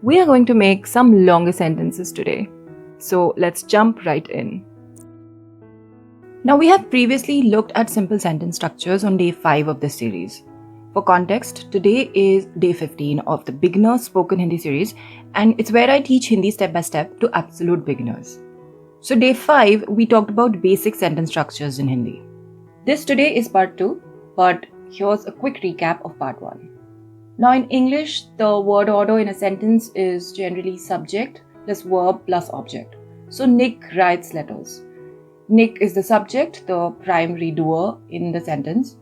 We are going to make some longer sentences today. So let's jump right in. Now, we have previously looked at simple sentence structures on day 5 of this series. For context, today is day 15 of the Beginner Spoken Hindi series, and it's where I teach Hindi step by step to absolute beginners. So day 5, we talked about basic sentence structures in Hindi. This today is part 2, but here's a quick recap of part 1. Now in English, the word order in a sentence is generally subject plus verb plus object. So Nick writes letters. Nick is the subject, the primary doer in the sentence.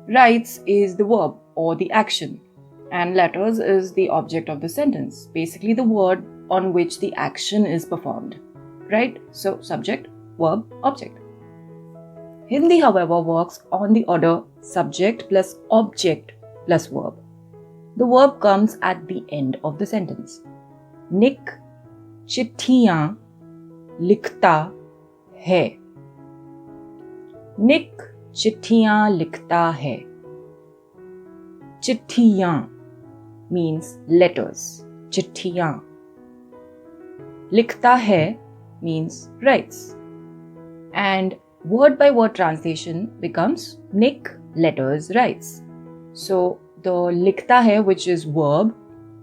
Writes is the verb or the action. And letters is the object of the sentence, basically the word on which the action is performed. Right? So subject, verb, object. Hindi, however, works on the order subject plus object plus verb. The verb comes at the end of the sentence. Nick चिट्ठियाँ लिखता है. Nick चिट्ठियाँ लिखता है. चिट्ठियाँ means letters. चिट्ठियाँ. लिखता है means writes. And word by word translation becomes Nick letters writes. So the likhta hai, which is verb,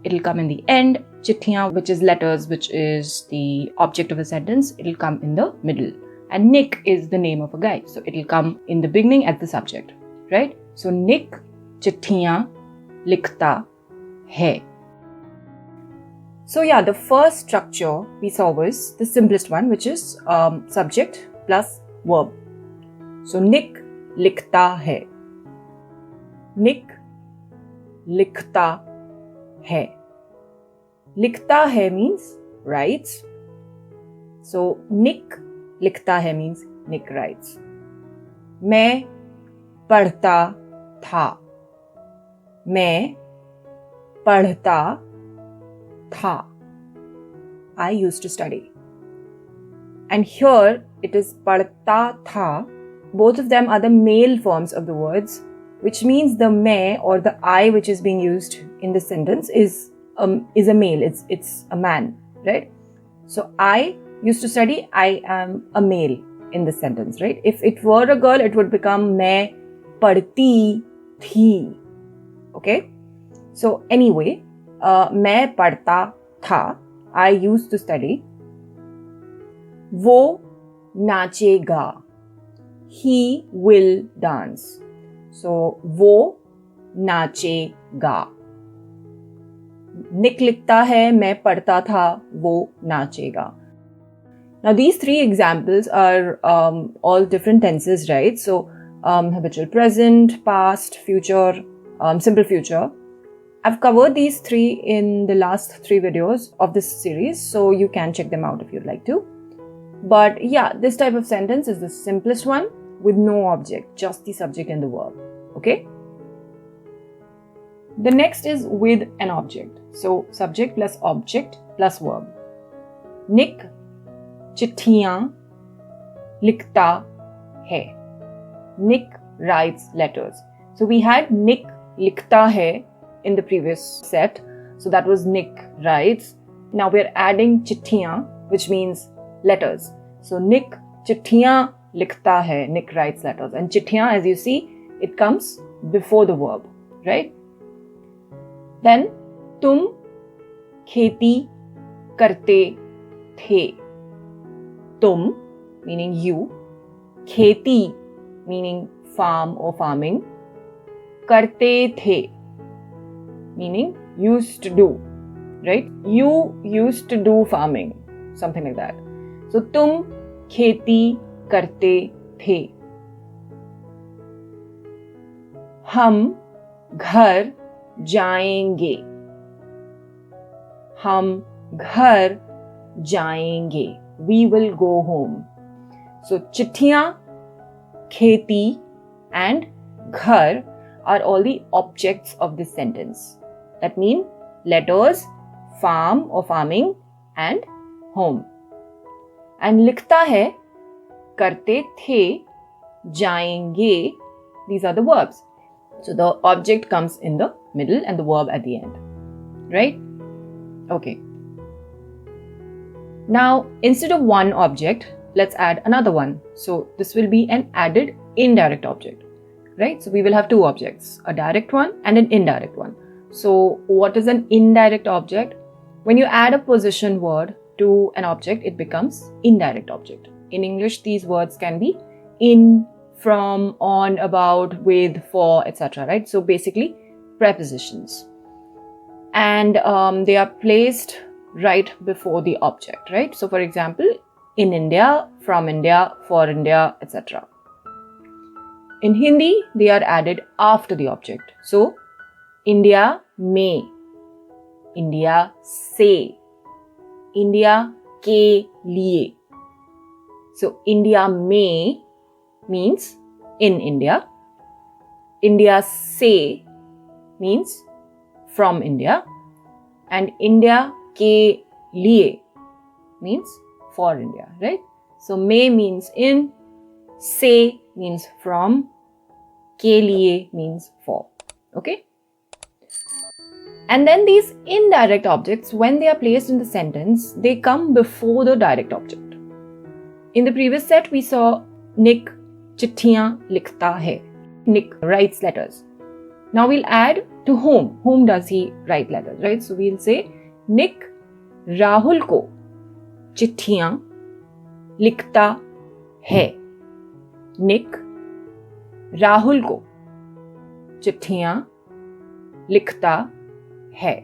it'll come in the end. Chithiyan, which is letters, which is the object of a sentence, it'll come in the middle. And Nick is the name of a guy, so it'll come in the beginning as the subject, right? So Nick chithiyan likhta hai. So yeah, the first structure we saw was the simplest one, which is subject plus verb. So Nick likhta hai. Nick likhta hai. Likhta hai means writes. So Nick likhta hai means Nick writes. मैं पढ़ता था. मैं पढ़ता था. I used to study. And here it is padhta tha. Both of them are the male forms of the words, which means the me or the I which is being used in the sentence is a male. It's a man, right? So I used to study. I am a male in this sentence, right? If it were a girl, it would become मैं पढ़ती थी. Okay? So anyway, मैं पढ़ता था. I used to study. वो नाचेगा. He will dance. So वो नाचेगा. निक लिखता है, मैं पढ़ता था, वो नाचेगा. Now these three examples are all different tenses, right? So habitual present, past, future, simple future. I've covered these three in the last 3 videos of this series, so you can check them out if you'd like to. But yeah, this type of sentence is the simplest one with no object, just the subject and the verb. Okay? The next is with an object. So subject plus object plus verb. Nick चिट्ठियाँ लिखता है. Nick writes letters. So we had Nick लिखता है in the previous set. So that was Nick writes. Now we're adding चिट्ठियाँ, which means letters. So Nick चिट्ठियाँ लिखता है. Nick writes letters. And चिट्ठियाँ, as you see, it comes before the verb, right? Then तुम खेती करते थे. तुम meaning you. खेती meaning farm or farming. करते थे meaning used to do, right? You used to do farming, something like that. So तुम खेती करते थे. हम घर जाएंगे. हम घर जाएंगे. We will go home. So चिट्ठियाँ, खेती and घर are all the objects of this sentence. That mean letters, farm or farming and home. And लिखता है, करते थे, जाएंगे, these are the verbs. So the object comes in the middle and the verb at the end, right? Okay. Now, instead of one object, let's add another one. So this will be an added indirect object, right? So we will have two objects, a direct one and an indirect one. So what is an indirect object? When you add a position word to an object, it becomes indirect object. In English, these words can be in, from, on, about, with, for, etc. Right? So basically prepositions. And they are placed right before the object, right? So for example, in India, from India, for India, etc. In Hindi, they are added after the object. So India में, India से, India के लिए. So India में means in India. India से means from India. And India के लिए means for India, right? So में means in, से means from, के लिए means for. Okay? And then these indirect objects, when they are placed in the sentence, they come before the direct object. In the previous set, we saw Nick चिट्ठियां लिखता है. Nick writes letters. Now we'll add to whom. Whom does he write letters, right? So we'll say Nick Rahul को चिट्ठियां लिखता है. Nick Rahul को चिट्ठियां लिखता है.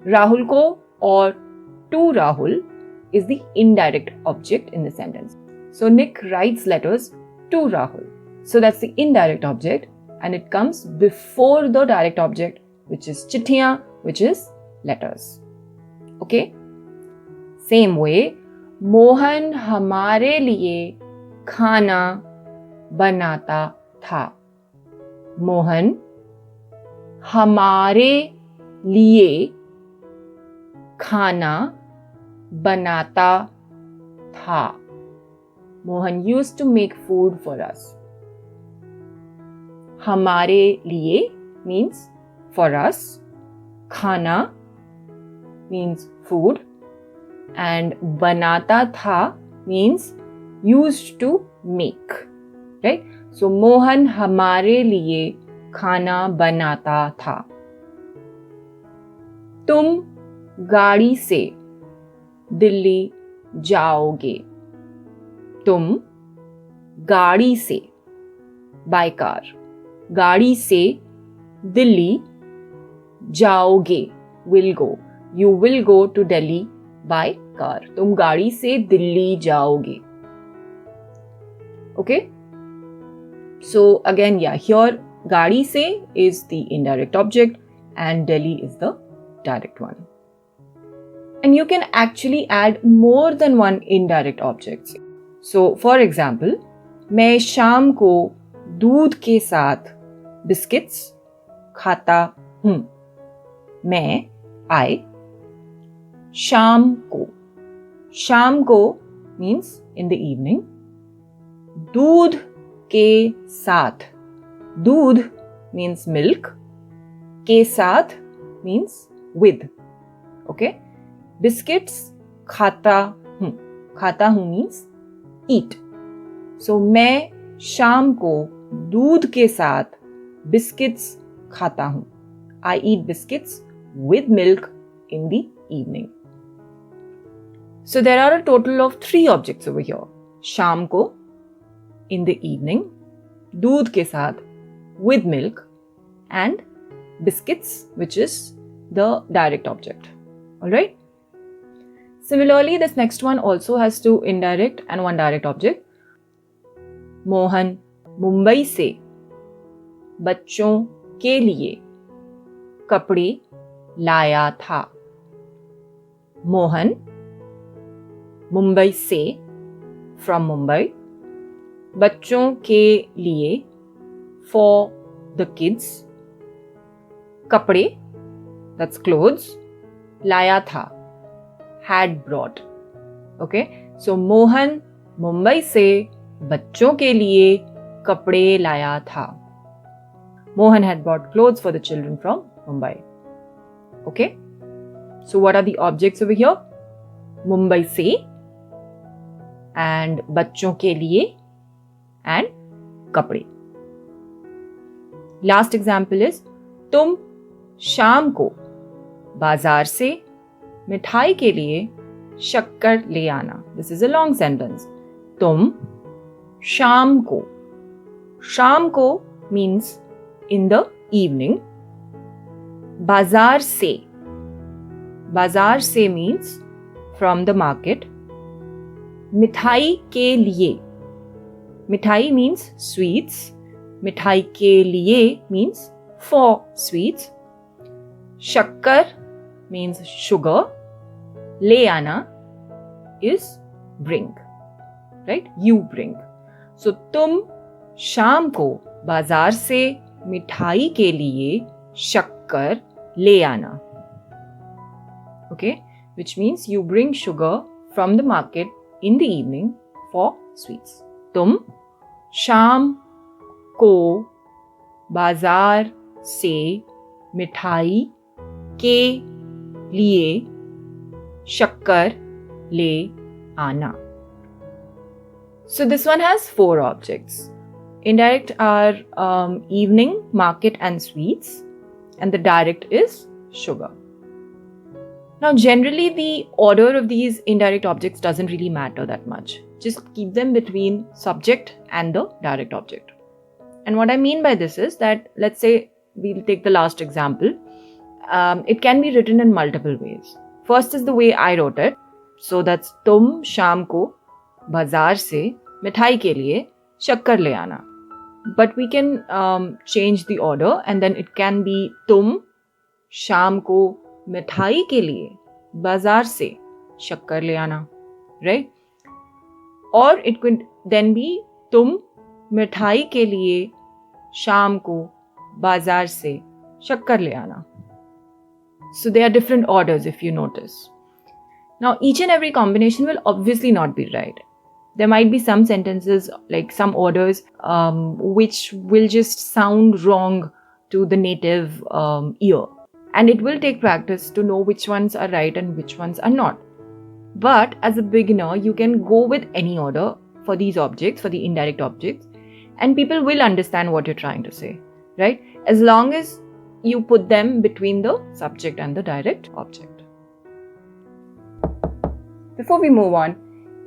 राहुल को or to Rahul is the indirect object in the sentence. So Nick writes letters to Rahul. So that's the indirect object and it comes before the direct object, which is चिट्ठियां, which is letters. Okay? Same way, Mohan हमारे लिए खाना बनाता था. मोहन हमारे लिए खाना बनाता था. Mohan used to make food for us. हमारे लिए means for us. खाना means food. And बनाता था means used to make. Right? So Mohan हमारे लिए खाना बनाता था. तुम गाड़ी से दिल्ली जाओगे. तुम गाड़ी से by car. गाड़ी से दिल्ली जाओगे will go. You will go to Delhi by car. तुम गाड़ी से दिल्ली जाओगे. Okay? So again, yeah, here गाड़ी से is the indirect object and Delhi is the direct one. And you can actually add more than one indirect objects. So for example, मैं शाम को दूध के साथ बिस्किट्स खाता हूँ. मैं I शाम को means in the evening. दूध के साथ, दूध means milk, के साथ means with. Okay? Biscuits खाता हूँ means eat. So मैं शाम को दूध के साथ biscuits खाता हूँ. I eat biscuits with milk in the evening. So there are a total of 3 objects over here. शाम को in the evening, दूध के साथ with milk, and biscuits, which is the direct object. Alright? Similarly, this next one also has 2 indirect and 1 direct object. Mohan Mumbai से बच्चों के लिए कपड़े लाया था. मोहन मुंबई से from Mumbai, बच्चों के लिए for the kids, कपड़े that's clothes, लाया था had brought. Okay, so Mohan Mumbai से बच्चों के लिए कपड़े लाया था. Mohan had bought clothes for the children from Mumbai. Okay. So what are the objects over here? Mumbai se and बच्चों के लिए and कपड़े. Last example is तुम शाम को बाजार से मिठाई के लिए शक्कर ले आना. This is a long sentence. तुम शाम को means in the evening. बाजार से means from the market. मिठाई के लिए, मिठाई means sweets. मिठाई के लिए means for sweets. शक्कर means sugar. ले आना is bring, right? You bring. So तुम शाम को बाजार से मिठाई के लिए शक्कर ले आना. Okay, which means you bring sugar from the market in the evening for sweets. तुम शाम को बाजार से मिठाई के लिए शक्कर ले आना. So this one has 4 objects. Indirect are evening, market and sweets, and the direct is sugar. Now generally the order of these indirect objects doesn't really matter that much. Just keep them between subject and the direct object. And what I mean by this is that, let's say we'll take the last example. It can be written in multiple ways. First is the way I wrote it. So that's तुम शाम को बाजार से मिठाई के लिए शक्कर ले आना. But we can change the order and then it can be तुम शाम को मिठाई के लिए बाजार से शक्कर ले आना, right? Or it could then be तुम मिठाई के लिए शाम को बाजार से शक्कर ले आना. So there are different orders if you notice. Now each and every combination will obviously not be right. There might be some sentences, like some orders, which will just sound wrong to the native ear. And it will take practice to know which ones are right and which ones are not. But as a beginner, you can go with any order for these objects, for the indirect objects, and people will understand what you're trying to say, right? As long as you put them between the subject and the direct object. Before we move on,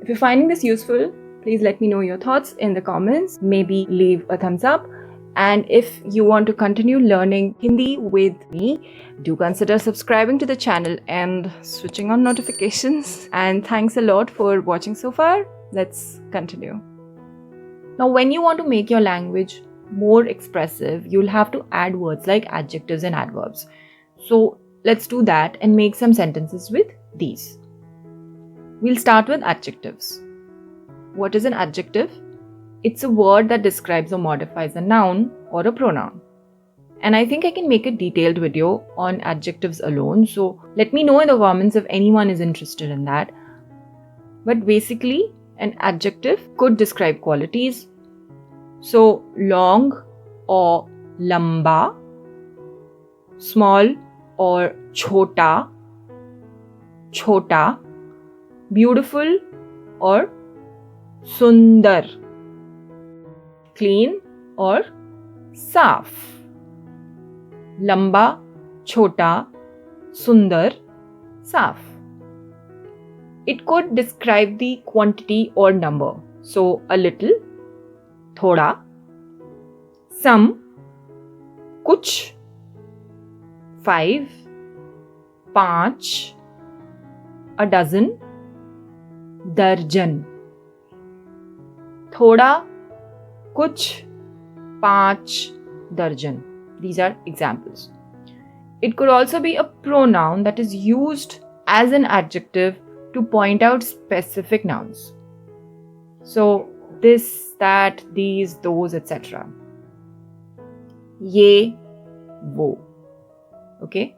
if you're finding this useful, please let me know your thoughts in the comments. Maybe leave a thumbs up. And if you want to continue learning Hindi with me, do consider subscribing to the channel and switching on notifications. And thanks a lot for watching so far. Let's continue. Now, when you want to make your language more expressive, you'll have to add words like adjectives and adverbs. So let's do that and make some sentences with these. We'll start with adjectives. What is an adjective? It's a word that describes or modifies a noun or a pronoun. And I think I can make a detailed video on adjectives alone. So let me know in the comments if anyone is interested in that. But basically, an adjective could describe qualities. So long or lamba, small or chota, beautiful or sundar, clean or saaf. Lamba, chota, sundar, saaf. It could describe the quantity or number. So a little, thoda, some, kuch, 5, 5, a dozen, darjan. Thoda, kuch, 5, darjan. These are examples. It could also be a pronoun that is used as an adjective to point out specific nouns. So this, that, these, those, etc. Ye, wo. Okay.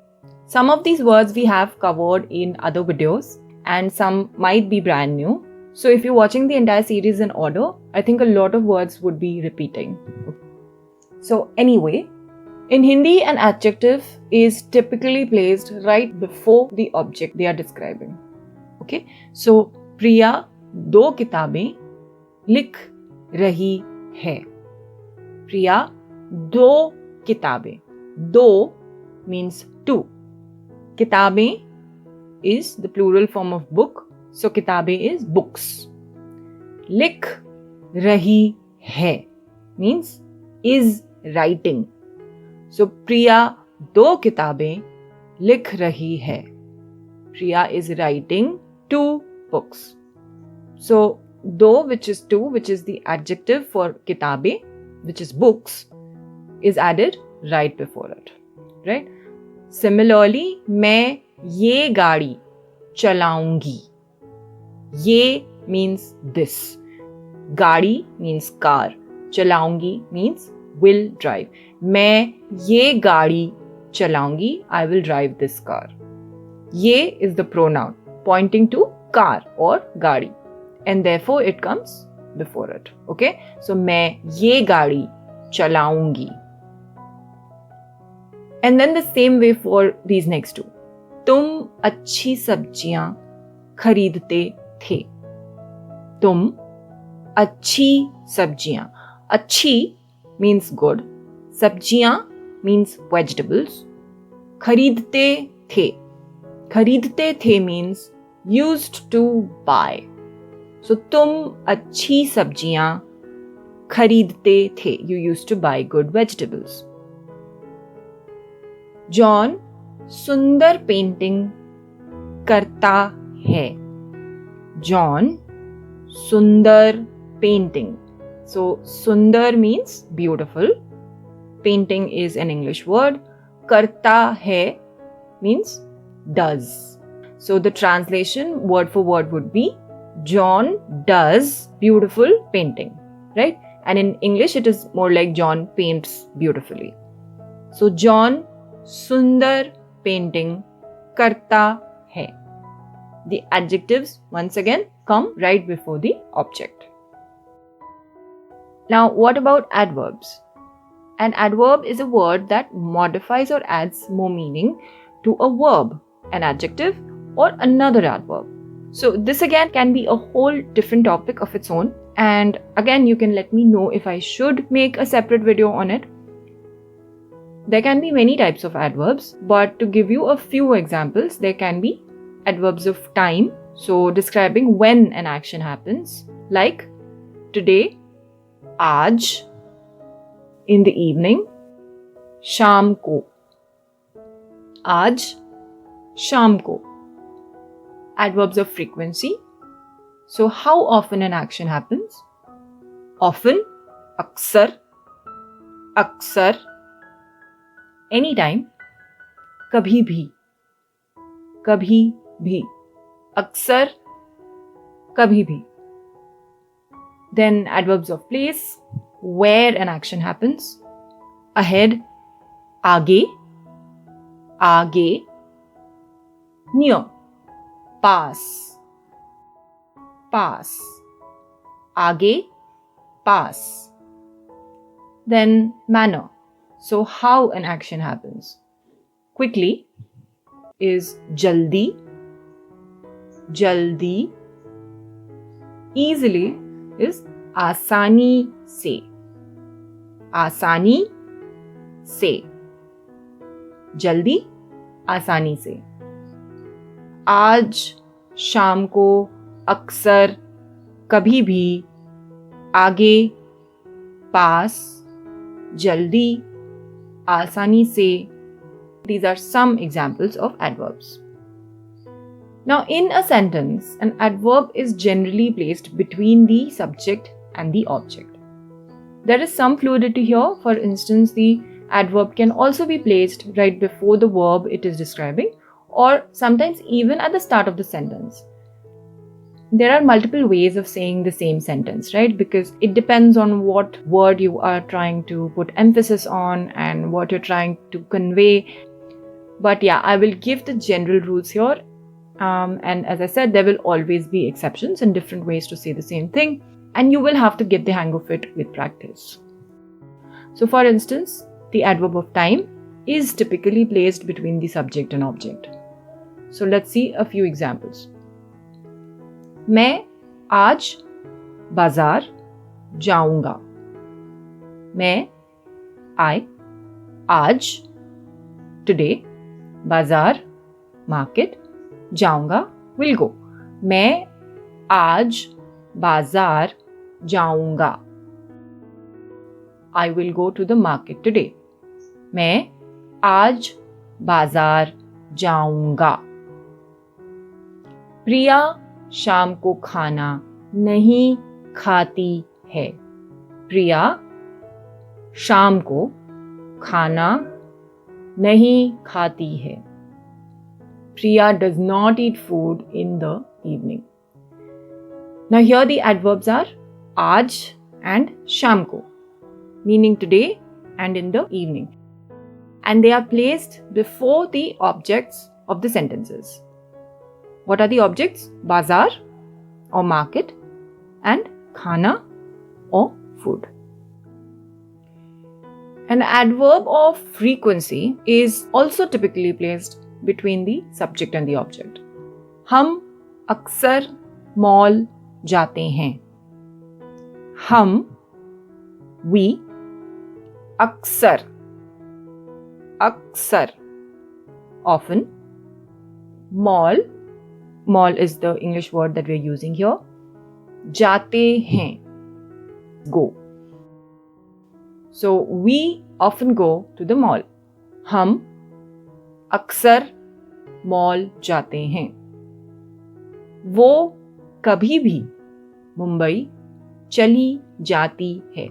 Some of these words we have covered in other videos and some might be brand new. So if you're watching the entire series in order, I think a lot of words would be repeating. So anyway, In Hindi, an adjective is typically placed right before the object they are describing. Okay, so Priya 2 किताबें लिख रही है. Priya 2 किताबें. 2 means 2. किताबें is the plural form of book. So किताबें is books. लिख रही है means is writing. So Priya 2 किताबें लिख रही है. Priya is writing 2 books. So 2, which is 2, which is the adjective for किताबें, which is books, is added right before it. Right? Similarly, मैं ये गाड़ी चलाऊंगी. ये means this. गाड़ी means car. चलाऊंगी means will drive. मैं ये गाड़ी चलाऊंगी. I will drive this car. ये is the pronoun pointing to car or गाड़ी, and therefore it comes before it. Okay? So मैं ये गाड़ी चलाऊंगी. And then the same way for these next two. तुम अच्छी सब्जियां खरीदते थे. तुम अच्छी सब्जियां. अच्छी means good. सब्जियां means vegetables. खरीदते थे. खरीदते थे means used to buy. So तुम अच्छी सब्जियां खरीदते थे. You used to buy good vegetables. John सुंदर पेंटिंग करता है. जॉन सुंदर पेंटिंग. So सुंदर means beautiful. Painting is an English word. करता है means does. So the translation word for word would be John does beautiful painting, right? And in English it is more like John paints beautifully. So John सुंदर painting करता है. The adjectives once again come right before the object. Now what about adverbs? An adverb is a word that modifies or adds more meaning to a verb, an adjective, or another adverb. So this again can be a whole different topic of its own, and again you can let me know if I should make a separate video on it. There can be many types of adverbs, but to give you a few examples, there can be adverbs of time, so describing when an action happens, like today, aaj, in the evening, शाम को, आज, शाम को. Adverbs of frequency, so how often an action happens? Often, अक्सर, अक्सर. Anytime, कभी भी, कभी भी. अक्सर, कभी भी. Then adverbs of place, where an action happens. Ahead, आगे, आगे. Near, पास, पास. आगे, पास. Then manner. So how an action happens. Quickly is jaldi, jaldi. Easily is आसानी से, आसानी से. जल्दी, आसानी से. आज, शाम को, अक्सर, कभी भी, आगे, पास, जल्दी, आसानी से. These are some examples of adverbs. Now, in a sentence, an adverb is generally placed between the subject and the object. There is some fluidity here. For instance, the adverb can also be placed right before the verb it is describing, or sometimes even at the start of the sentence. There are multiple ways of saying the same sentence, right? Because it depends on what word you are trying to put emphasis on and what you're trying to convey. But yeah, I will give the general rules here. And as I said, there will always be exceptions and different ways to say the same thing. And you will have to get the hang of it with practice. So for instance, the adverb of time is typically placed between the subject and object. So let's see a few examples. मैं आज बाजार जाऊंगा. मैं आज today बाजार market जाऊंगा will go. मैं आज बाजार जाऊंगा. I will go to the market today. मैं आज बाजार जाऊंगा. प्रिया शाम को खाना नहीं खाती है. प्रिया शाम को खाना नहीं खाती है. Priya does not eat food in the evening. Now here the adverbs are aaj and sham ko, meaning today and in the evening. And they are placed before the objects of the sentences. What are the objects? Bazaar or market and khana or food. An adverb of frequency is also typically placed between the subject and the object. हम अक्सर mall जाते हैं. हम we अक्सर often. Mall is the English word that we are using here. जाते हैं go. So we often go to the mall. हम अक्सर मॉल जाते हैं. वो कभी भी मुंबई चली जाती है.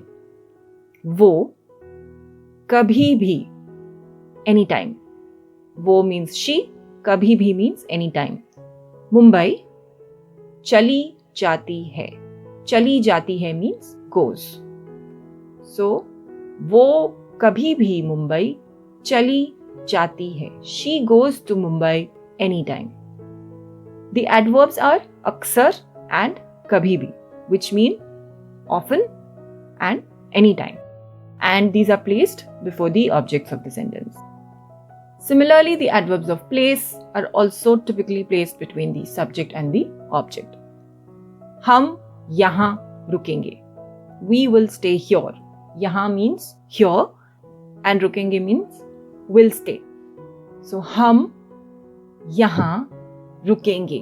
वो कभी भी anytime. वो means she, कभी भी means anytime. मुंबई चली जाती है. चली जाती है means goes. So वो कभी भी मुंबई चली जाती है. She goes to Mumbai anytime. The adverbs are aksar and kabhi bhi, which mean often and anytime. And these are placed before the objects of the sentence. Similarly, the adverbs of place are also typically placed between the subject and the object. हम यहाँ रुकेंगे. We will stay here. यहाँ means here and रुकेंगे means will stay. So हम यहाँ रुकेंगे.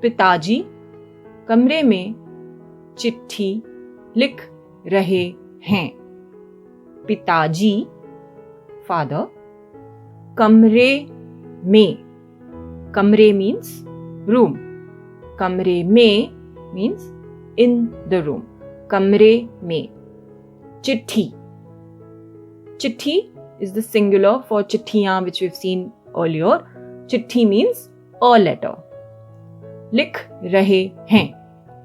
पिताजी कमरे में चिट्ठी लिख रहे हैं. पिताजी father कमरे में. कमरे means room. कमरे में means in the room. कमरे में. चिट्ठी. Chitti is the singular for chittiyan, which we've seen earlier. Chitti means a letter. लिख रहे हैं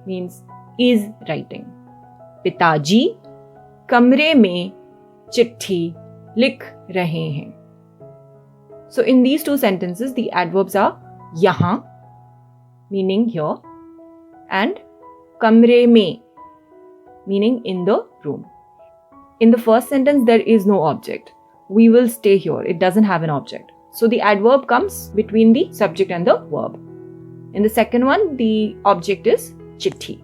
means is writing. पिताजी कमरे में चिट्ठी लिख रहे हैं. So in these two sentences, the adverbs are यहाँ meaning here and कमरे में meaning in the room. In the first sentence, there is no object. We will stay here. It doesn't have an object. So the adverb comes between the subject and the verb. In the second one, the object is chitti.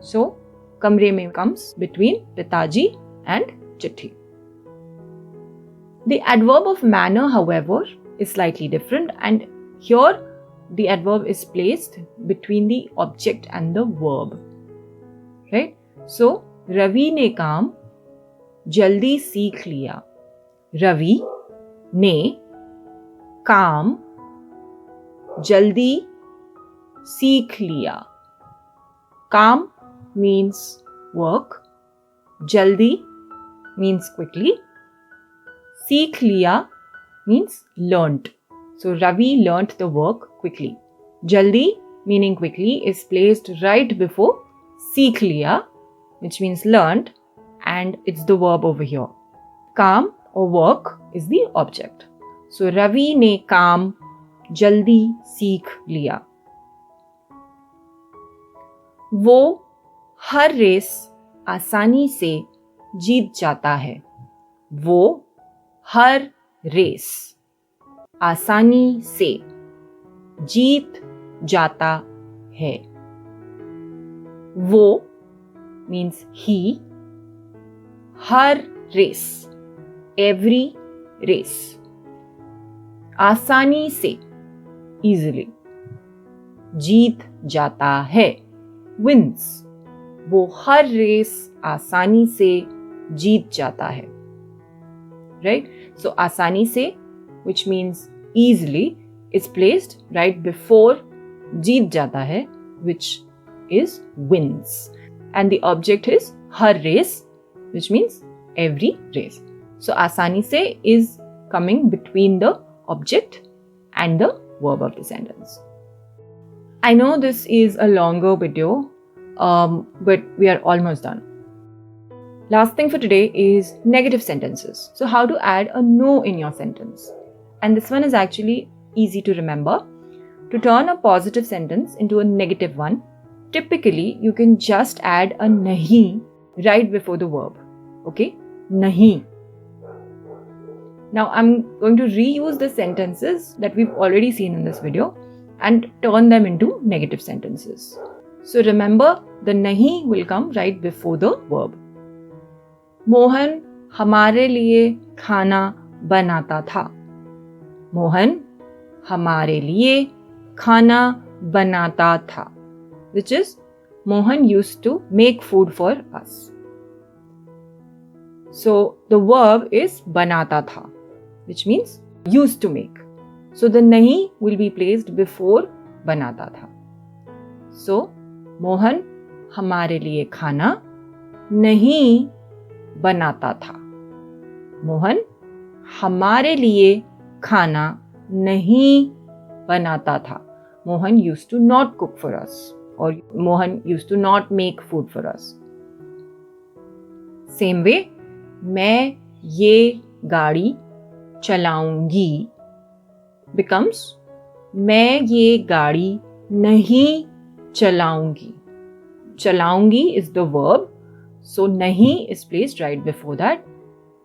So kamre mein comes between Pitaji and chitti. The adverb of manner, however, is slightly different, and here the adverb is placed between the object and the verb. Right? So Ravi ne काम जल्दी सीख लिया. रवि ने काम जल्दी सीख लिया. काम means work. जल्दी means quickly. सीख लिया means learnt. So Ravi learnt the work quickly. Jaldi meaning quickly is placed right before सीख लिया, which means learnt, and it's the verb over here. काम or work is the object. So Ravi ने काम जल्दी सीख लिया. वो हर race आसानी से जीत जाता है. वो हर रेस आसानी से जीत जाता है. वो means he, हर रेस every race, आसानी से easily, जीत जाता है wins, वो हर रेस आसानी से जीत जाता है. Right? So आसानी से, which means easily, is placed right before जीत जाता है, which is wins. And the object is her race, which means every race. So आसानी से is coming between the object and the verb of the sentence. I know this is a longer video, but we are almost done. Last thing for today is negative sentences. So how to add a no in your sentence. And this one is actually easy to remember. To turn a positive sentence into a negative one, typically you can just add a nahi right before the verb. Okay? Nahi. Now I'm going to reuse the sentences that we've already seen in this video and turn them into negative sentences. So remember, the nahi will come right before the verb. Mohan हमारे लिए खाना बनाता था. मोहन हमारे लिए खाना बनाता था, which is Mohan used to make food for us. So the verb is banata tha, which means used to make. So the nahi will be placed before banata tha. So Mohan हमारे लिए खाना नहीं बनाता था. मोहन हमारे लिए खाना नहीं बनाता था. Mohan used to not cook for us, or Mohan used to not make food for us. Same way, मैं ये गाड़ी चलाऊंगी becomes मैं ये गाड़ी नहीं चलाऊंगी. चलाऊंगी is the verb, so नहीं is placed right before that.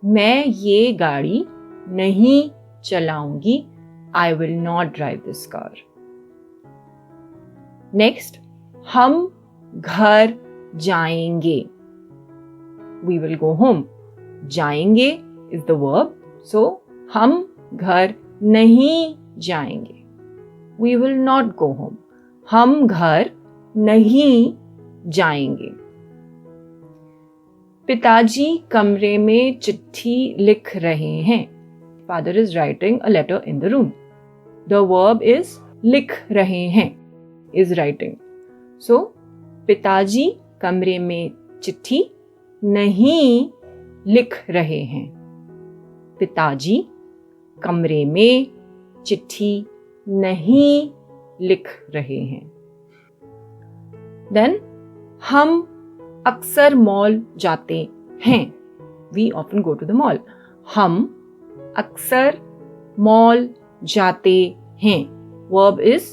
मैं ये गाड़ी नहीं चलाऊंगी. I will not drive this car. Next, हम घर जाएंगे. We will go home. जाएंगे is the verb, so हम घर नहीं जाएंगे. We will not go home. हम घर नहीं जाएंगे. पिताजी कमरे में चिट्ठी लिख रहे हैं. Father is writing a letter in the room. The verb is लिख रहे हैं, is writing. So, पिताजी कमरे में चिट्ठी नहीं लिख रहे हैं. पिताजी कमरे में चिट्ठी नहीं लिख रहे हैं. Then, हम अक्सर मॉल जाते हैं. We often go to the mall. हम अक्सर मॉल जाते हैं. Verb is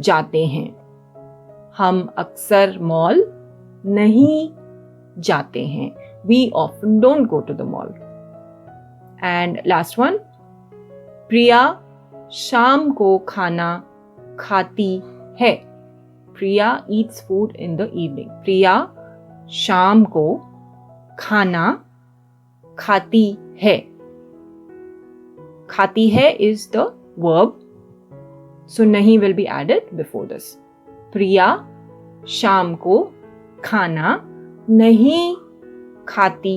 जाते हैं. हम अक्सर मॉल नहीं जाते हैं. We often don't go to the mall. And last one, प्रिया शाम को खाना खाती है. प्रिया eats food in the evening. प्रिया शाम को खाना खाती है. खाती है is the verb, so nahi will be added before this. प्रिया शाम को खाना नहीं खाती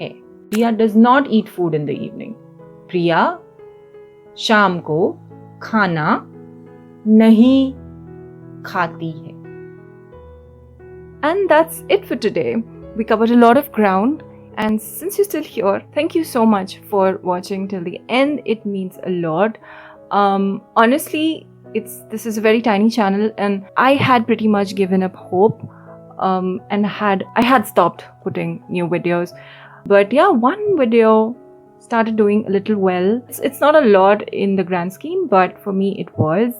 है. Priya does not eat food in the evening. Priya शाम को खाना नहीं खाती है. And that's it for today. We covered a lot of ground, and since you're still here, thank you so much for watching till the end. It means a lot. Honestly, this is a very tiny channel, and I had pretty much given up hope, and I had stopped putting new videos. But yeah, one video started doing a little well. It's not a lot in the grand scheme, but for me it was,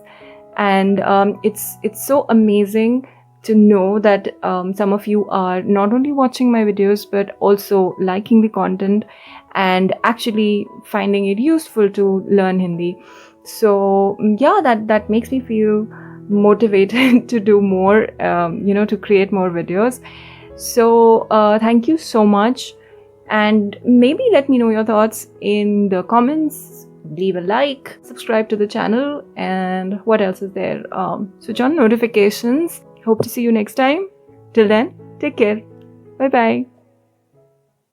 and it's so amazing to know that some of you are not only watching my videos but also liking the content and actually finding it useful to learn Hindi. So yeah, that makes me feel motivated to do more, to create more videos. So thank you so much, and maybe let me know your thoughts in the comments. Leave a like, subscribe to the channel, and what else is there? Switch on notifications. Hope to see you next time. Till then, take care. Bye bye.